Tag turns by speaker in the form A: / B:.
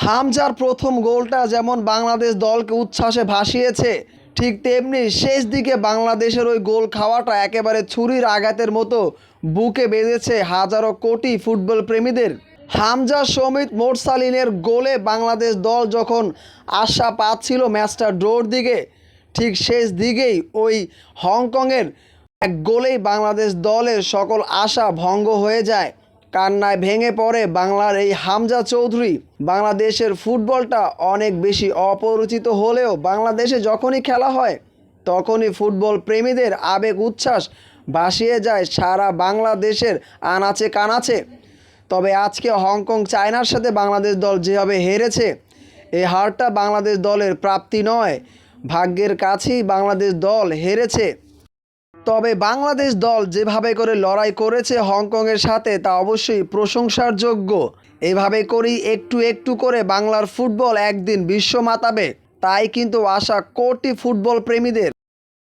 A: হামজার প্রথম গোলটা যেমন বাংলাদেশ দলকে উচ্ছ্বাসে ভাসিয়েছে, ঠিক তেমনি শেষ দিকে বাংলাদেশের ওই গোল খাওয়াটা একেবারে ছুরির আঘাতের মতো বুকে বেঁধেছে হাজারো কোটি ফুটবল প্রেমীদের। হামজা সমিত মোরসালিনের গোলে বাংলাদেশ দল যখন আশা পাচ্ছিল ম্যাচটা ড্রোর দিকে, ঠিক শেষ দিকেই ওই হংকংয়ের এক গোলেই বাংলাদেশ দলের সকল আশা ভঙ্গ হয়ে যায়। কান্নায় ভেঙে পড়ে বাংলার এই হামজা চৌধুরী। বাংলাদেশের ফুটবলটা অনেক বেশি অপরিচিত হলেও বাংলাদেশে যখনই খেলা হয় তখনই ফুটবল প্রেমীদের আবেগ উচ্ছ্বাস ভাসিয়ে যায় সারা বাংলাদেশের আনাচে কানাচে। তবে আজকে হংকং চায়নার সাথে বাংলাদেশ দল যেভাবে হেরেছে, এই হারটা বাংলাদেশ দলের প্রাপ্তি নয়, ভাগ্যের কাছেই বাংলাদেশ দল হেরেছে। তবে বাংলাদেশ দল যেভাবে করে লড়াই করেছে হংকংয়ের সাথে তা অবশ্যই প্রশংসার যোগ্য। এভাবে করেই একটু একটু করে বাংলার ফুটবল একদিন বিশ্ব মাতাবে, তাই কিন্তু আশা কোটি ফুটবল প্রেমীদের।